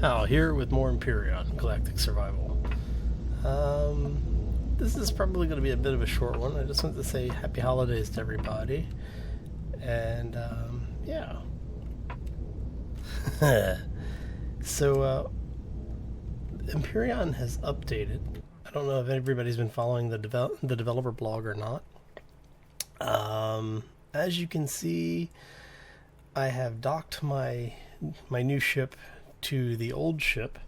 Hal here with more Empyrion, Galactic Survival. This is probably going to be a bit of a short one. I just want to say happy holidays to everybody. And, yeah. So, Empyrion has updated. I don't know if everybody's been following the developer blog or not. As you can see, I have docked my new ship to the old ship.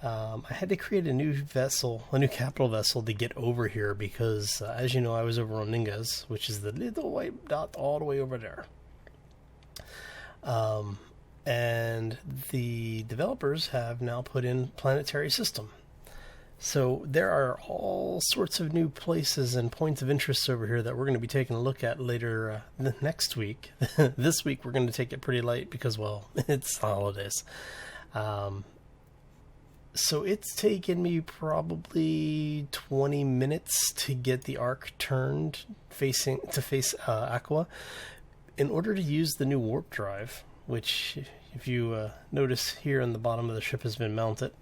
I had to create a new vessel, a new capital vessel to get over here because, as you know, I was over on Ningas, which is the little white dot all the way over there. And the developers have now put in planetary system. So there are all sorts of new places and points of interest over here that we're going to be taking a look at later next week. This week we're going to take it pretty light because, well, it's the holidays. So it's taken me probably 20 minutes to get the arc turned face Aqua in order to use the new warp drive, which if you notice here in the bottom of the ship has been mounted.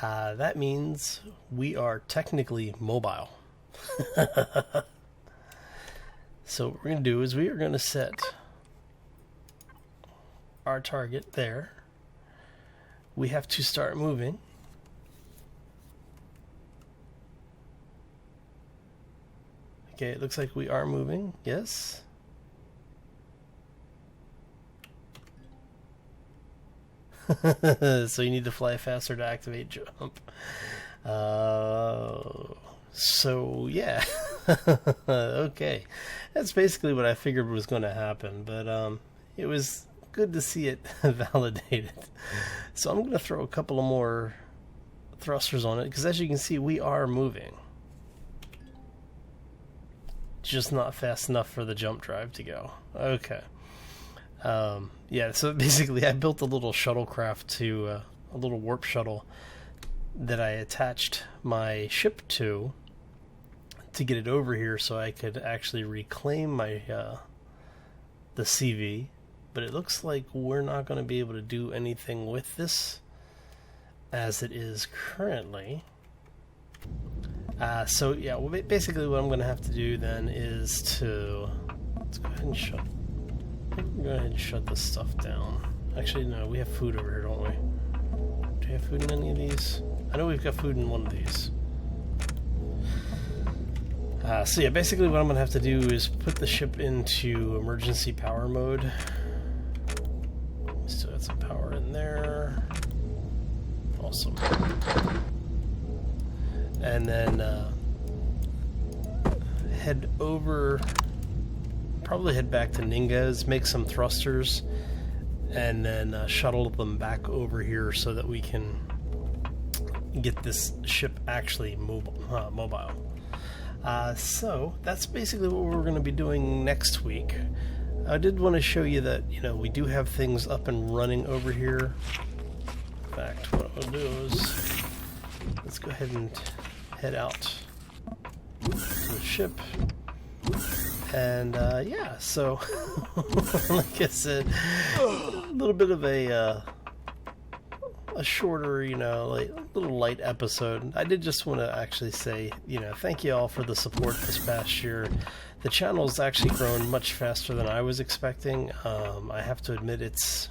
That means we are technically mobile. So what we're going to do is we are going to set our target there. We have to start moving. Okay, it looks like we are moving. Yes. So you need to fly faster to activate jump. So yeah. Okay. That's basically what I figured was going to happen, but it was good to see it validated. So I'm going to throw a couple of more thrusters on it because, as you can see, we are moving. Just not fast enough for the jump drive to go. Okay. Yeah, so basically I built a little shuttlecraft to a little warp shuttle that I attached my ship to get it over here so I could actually reclaim my the CV. But it looks like we're not going to be able to do anything with this as it is currently. So yeah, well, basically what I'm going to have to do then is to let's go ahead and shut this stuff down. Actually, no, we have food over here, don't we? Do we have food in any of these? I know we've got food in one of these. So yeah, basically what I'm going to have to do is put the ship into emergency power mode. Still got some power in there. Awesome. And then head over... Probably head back to Ningas, make some thrusters, and then shuttle them back over here so that we can get this ship actually mobile. So that's basically what we're going to be doing next week. I did want to show you that, you know, we do have things up and running over here. In fact, what I'll do is let's go ahead and head out to the ship. And yeah, so like I said, a little bit of a shorter, you know, like a little light episode. I did just want to actually say, you know, thank you all for the support this past year. The channel's actually grown much faster than I was expecting. I have to admit it's,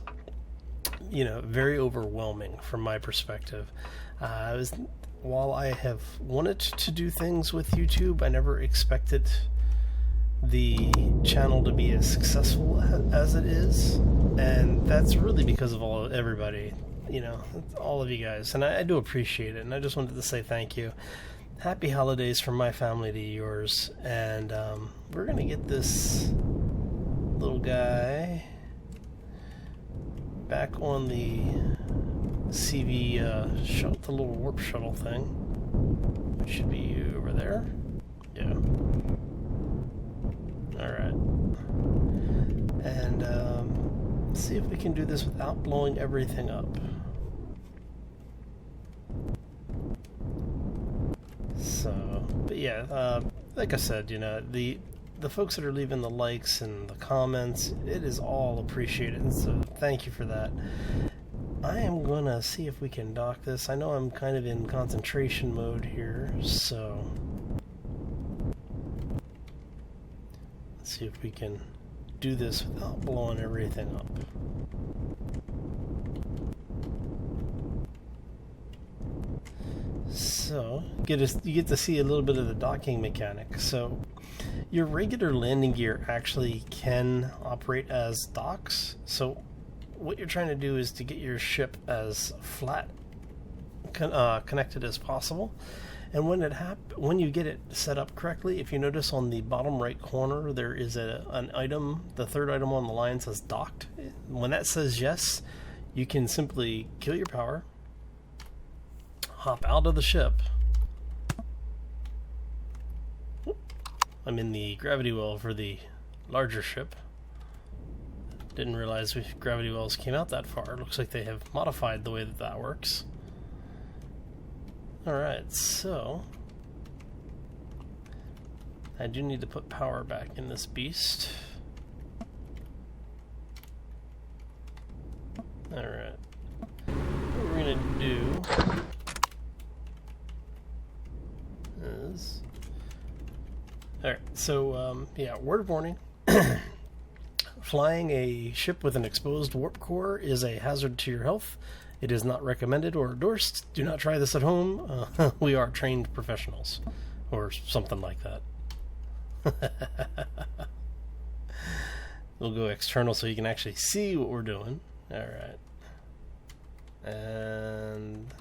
you know, very overwhelming from my perspective. While I have wanted to do things with YouTube, I never expected the channel to be as successful as it is, and that's really because of everybody, you know, all of you guys, and I do appreciate it, and I just wanted to say thank you. Happy holidays from my family to yours, and we're gonna get this little guy back on the CV shuttle, the little warp shuttle thing, which should be over there. Yeah. Alright. And see if we can do this without blowing everything up. So, but yeah, like I said, you know, the folks that are leaving the likes and the comments, it is all appreciated, so thank you for that. I am gonna see if we can dock this. I know I'm kind of in concentration mode here, so let's see if we can do this without blowing everything up. So you get to see a little bit of the docking mechanic. So your regular landing gear actually can operate as docks. So what you're trying to do is to get your ship as flat connected as possible. And when you get it set up correctly, if you notice on the bottom right corner there is an item, the third item on the line says docked. When that says yes, you can simply kill your power, hop out of the ship. I'm in the gravity well for the larger ship. Didn't realize gravity wells came out that far. Looks like they have modified the way that works. Alright, so I do need to put power back in this beast. Alright. What we're gonna do is... Alright, so yeah, word of warning. Flying a ship with an exposed warp core is a hazard to your health. It is not recommended or endorsed. Do not try this at home. We are trained professionals. Or something like that. We'll go external so you can actually see what we're doing. Alright. And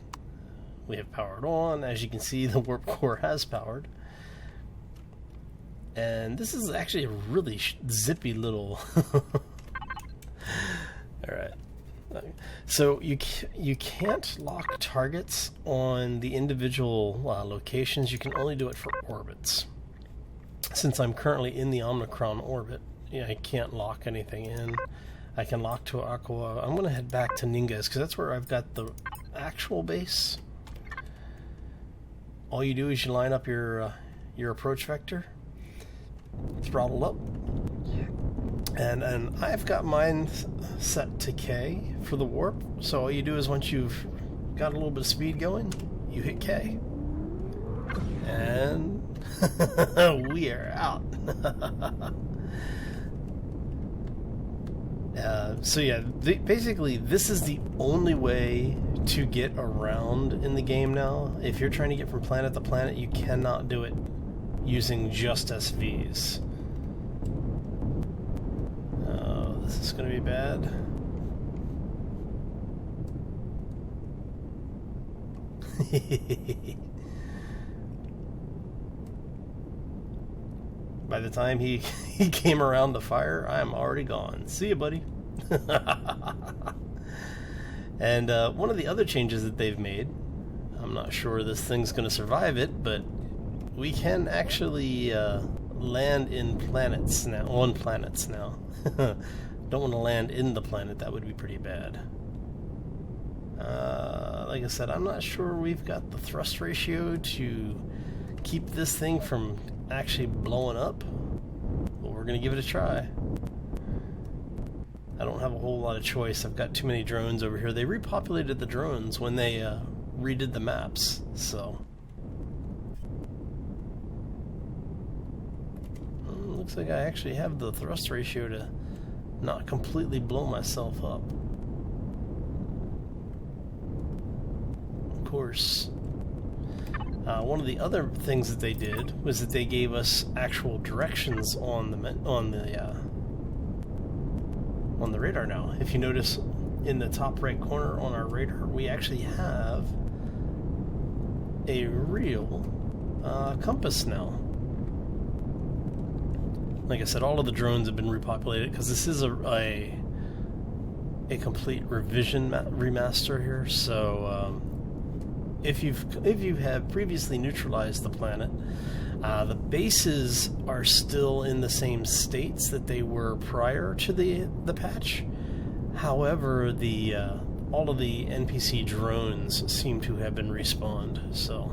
we have powered on. As you can see, the warp core has powered. And this is actually a really zippy little... Alright. So you can't lock targets on the individual locations. You can only do it for orbits. Since I'm currently in the Omicron orbit, yeah, I can't lock anything in. I can lock to Aqua. I'm going to head back to Ningas because that's where I've got the actual base. All you do is you line up your approach vector, throttle up, and I've got mine set to K for the warp. So all you do is once you've got a little bit of speed going, you hit K, and we are out. So yeah, basically this is the only way to get around in the game now. If you're trying to get from planet to planet, you cannot do it using just SVs. Oh, this is going to be bad. By the time he came around the fire, I'm already gone. See ya, buddy. And one of the other changes that they've made, I'm not sure this thing's going to survive it, but we can actually land in planets now, on planets now. Don't want to land in the planet, that would be pretty bad. Like I said, I'm not sure we've got the thrust ratio to keep this thing from actually blowing up, but we're going to give it a try. I don't have a whole lot of choice. I've got too many drones over here. They repopulated the drones when they redid the maps, so... Looks like I actually have the thrust ratio to not completely blow myself up. Of course, one of the other things that they did was that they gave us actual directions on the radar now. If you notice in the top right corner on our radar, we actually have a real compass now. Like I said, all of the drones have been repopulated because this is a complete revision remaster here. So if you have previously neutralized the planet, the bases are still in the same states that they were prior to the patch. However, all of the NPC drones seem to have been respawned, so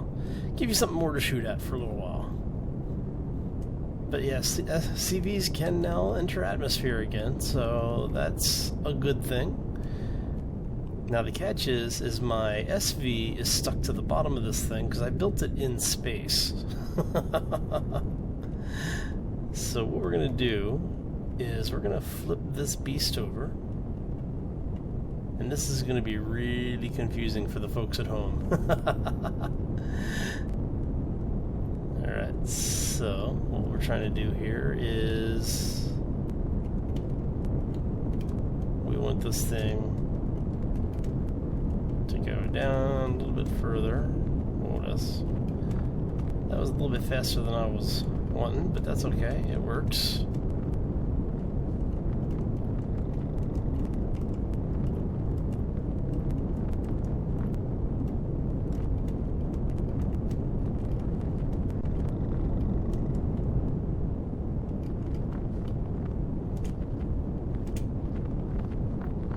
give you something more to shoot at for a little while. But yes, CVs can now enter atmosphere again, so that's a good thing. Now the catch is my SV is stuck to the bottom of this thing because I built it in space. So what we're going to do is we're going to flip this beast over. And this is going to be really confusing for the folks at home. Alright, so what we're trying to do here is we want this thing to go down a little bit further. That was a little bit faster than I was wanting, but that's okay, it works.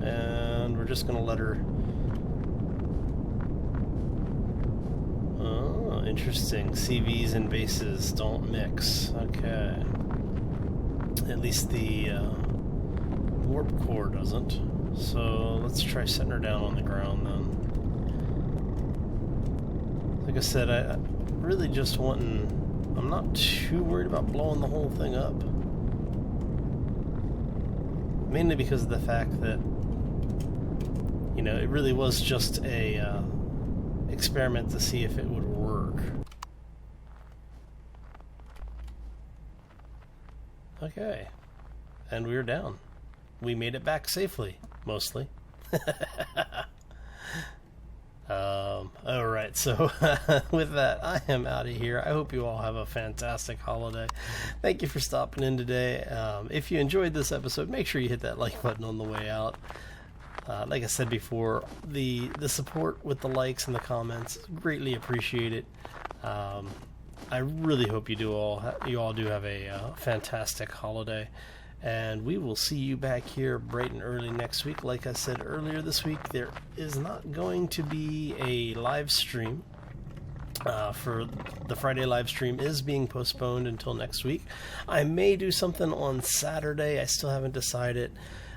And we're just going to let her... Oh, interesting. CVs and bases don't mix. Okay. At least the warp core doesn't. So let's try setting her down on the ground then. Like I said, I really just wanting... I'm not too worried about blowing the whole thing up. Mainly because of the fact that, you know, it really was just a experiment to see if it would work. Okay. And we're down. We made it back safely, mostly. Alright, so with that, I am out of here. I hope you all have a fantastic holiday. Thank you for stopping in today. If you enjoyed this episode, make sure you hit that like button on the way out. Like I said before, the support with the likes and the comments, greatly appreciate it. I really hope you all do have a fantastic holiday. And we will see you back here bright and early next week. Like I said earlier this week, there is not going to be a live stream. For the Friday live stream is being postponed until next week. I may do something on Saturday. I still haven't decided.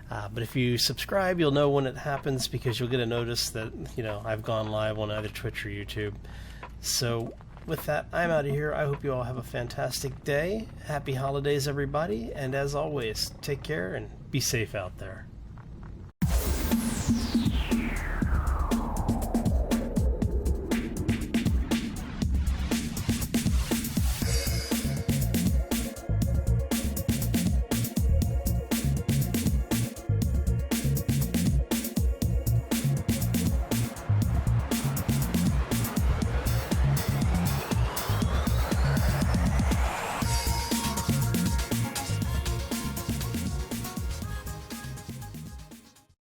But if you subscribe, you'll know when it happens because you'll get a notice that, you know, I've gone live on either Twitch or YouTube. So with that, I'm out of here. I hope you all have a fantastic day. Happy holidays, everybody. And as always, take care and be safe out there.